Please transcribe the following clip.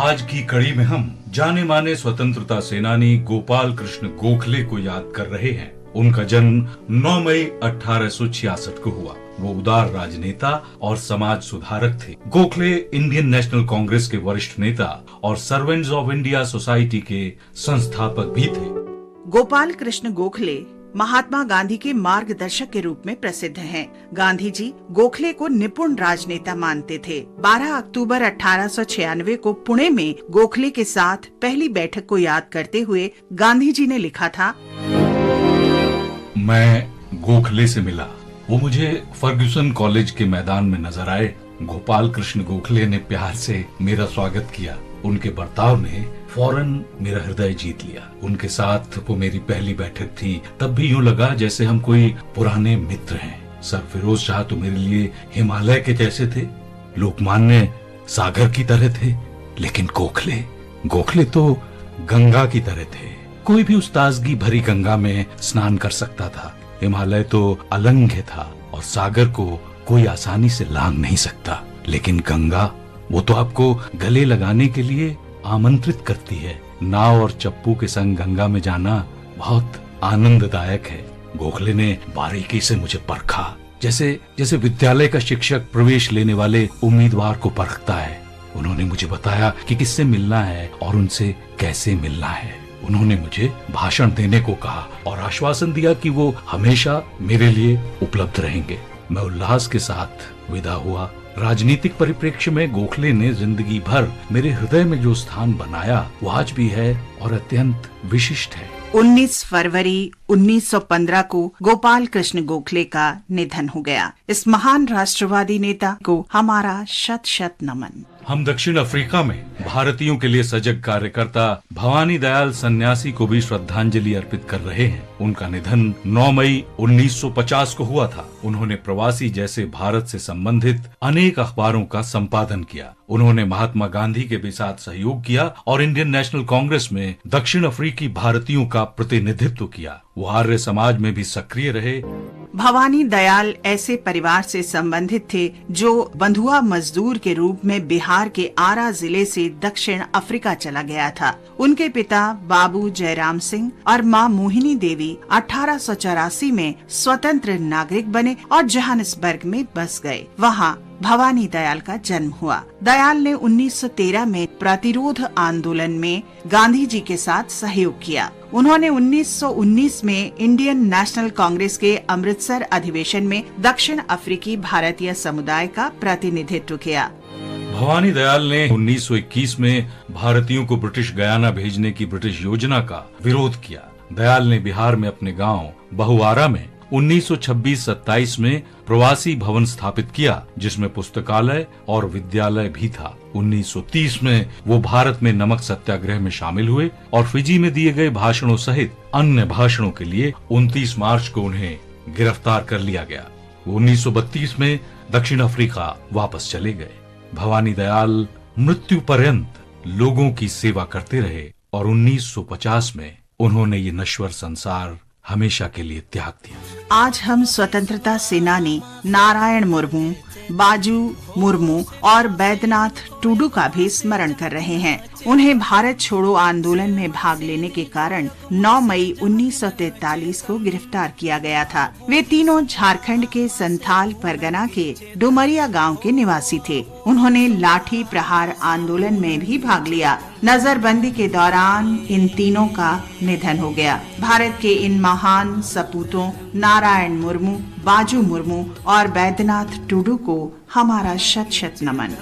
आज की कड़ी में हम जाने माने स्वतंत्रता सेनानी गोपाल कृष्ण गोखले को याद कर रहे हैं। उनका जन्म 9 मई 1866 को हुआ। वो उदार राजनेता और समाज सुधारक थे। गोखले इंडियन नेशनल कांग्रेस के वरिष्ठ नेता और सर्वेंट्स ऑफ इंडिया सोसाइटी के संस्थापक भी थे। गोपाल कृष्ण गोखले महात्मा गांधी के मार्गदर्शक के रूप में प्रसिद्ध हैं। गांधी जी गोखले को निपुण राजनेता मानते थे। 12 अक्टूबर 1896 को पुणे में गोखले के साथ पहली बैठक को याद करते हुए गांधी जी ने लिखा था, मैं गोखले से मिला। वो मुझे फर्ग्यूसन कॉलेज के मैदान में नजर आए। गोपाल कृष्ण गोखले ने प्यार से मेरा स्वागत किया। उनके बर्ताव ने फौरन मेरा हृदय जीत लिया। उनके साथ वो मेरी पहली बैठक थी। तब भी यूं लगा जैसे हम कोई पुराने मित्र हैं। सर फिरोज शाह तो मेरे लिए हिमालय के जैसे थे, लोकमान्य सागर की तरह थे, लेकिन गोखले तो गंगा की तरह थे। कोई भी उस ताजगी भरी गंगा में स्नान कर सकता था। हिमालय तो अलंघ्य था और सागर को कोई आसानी से लांघ नहीं सकता, लेकिन गंगा वो तो आपको गले लगाने के लिए आमंत्रित करती है। नाव और चप्पू के संग गंगा में जाना बहुत आनंददायक है। गोखले ने बारीकी से मुझे परखा, जैसे विद्यालय का शिक्षक प्रवेश लेने वाले उम्मीदवार को परखता है। उन्होंने मुझे बताया कि किससे मिलना है और उनसे कैसे मिलना है। उन्होंने मुझे भाषण देने को कहा और आश्वासन दिया कि वो हमेशा मेरे लिए उपलब्ध रहेंगे। मैं उल्लास के साथ विदा हुआ। राजनीतिक परिप्रेक्ष्य में गोखले ने जिंदगी भर मेरे हृदय में जो स्थान बनाया वो आज भी है और अत्यंत विशिष्ट है। 19 फरवरी 1915 को गोपाल कृष्ण गोखले का निधन हो गया। इस महान राष्ट्रवादी नेता को हमारा शत शत नमन। हम दक्षिण अफ्रीका में भारतीयों के लिए सजग कार्यकर्ता भवानी दयाल सन्यासी को भी श्रद्धांजलि अर्पित कर रहे हैं। उनका निधन 9 मई 1950 को हुआ था। उन्होंने प्रवासी जैसे भारत से संबंधित अनेक अखबारों का संपादन किया। उन्होंने महात्मा गांधी के भी साथ सहयोग किया और इंडियन नेशनल कांग्रेस में दक्षिण अफ्रीकी भारतीयों का प्रतिनिधित्व किया। वो आर्य समाज में भी सक्रिय रहे। भवानी दयाल ऐसे परिवार से संबंधित थे जो बंधुआ मजदूर के रूप में बिहार के आरा जिले से दक्षिण अफ्रीका चला गया था। उनके पिता बाबू जयराम सिंह और मां मोहिनी देवी 1884 में स्वतंत्र नागरिक बने और जोहानिसबर्ग में बस गए। वहां भवानी दयाल का जन्म हुआ। दयाल ने 1913 में प्रतिरोध आंदोलन में गांधी जी के साथ सहयोग किया। उन्होंने 1919 में इंडियन नेशनल कांग्रेस के अमृतसर अधिवेशन में दक्षिण अफ्रीकी भारतीय समुदाय का प्रतिनिधित्व किया। भवानी दयाल ने 1921 में भारतीयों को ब्रिटिश गयाना भेजने की ब्रिटिश योजना का विरोध किया। दयाल ने बिहार में अपने गांव बहुआरा में 1926-27 में प्रवासी भवन स्थापित किया, जिसमें पुस्तकालय और विद्यालय भी था। 1930 में वो भारत में नमक सत्याग्रह में शामिल हुए और फिजी में दिए गए भाषणों सहित अन्य भाषणों के लिए 29 मार्च को उन्हें गिरफ्तार कर लिया गया। 1932 में दक्षिण अफ्रीका वापस चले गए। भवानी दयाल मृत्यु पर्यंत लोगों की सेवा करते रहे और 1950 में उन्होंने ये नश्वर संसार हमेशा के लिए त्याग दिया। आज हम स्वतंत्रता सेनानी नारायण मुर्मू, बाजू मुर्मू और बैद्यनाथ टूडू का भी स्मरण कर रहे हैं। उन्हें भारत छोड़ो आंदोलन में भाग लेने के कारण 9 मई 1943 को गिरफ्तार किया गया था। वे तीनों झारखंड के संथाल परगना के डुमरिया गांव के निवासी थे। उन्होंने लाठी प्रहार आंदोलन में भी भाग लिया। नजरबंदी के दौरान इन तीनों का निधन हो गया। भारत के इन महान सपूतों नारायण मुर्मू, बाजू मुर्मू और बैद्यनाथ टूडू को हमारा शत शत नमन।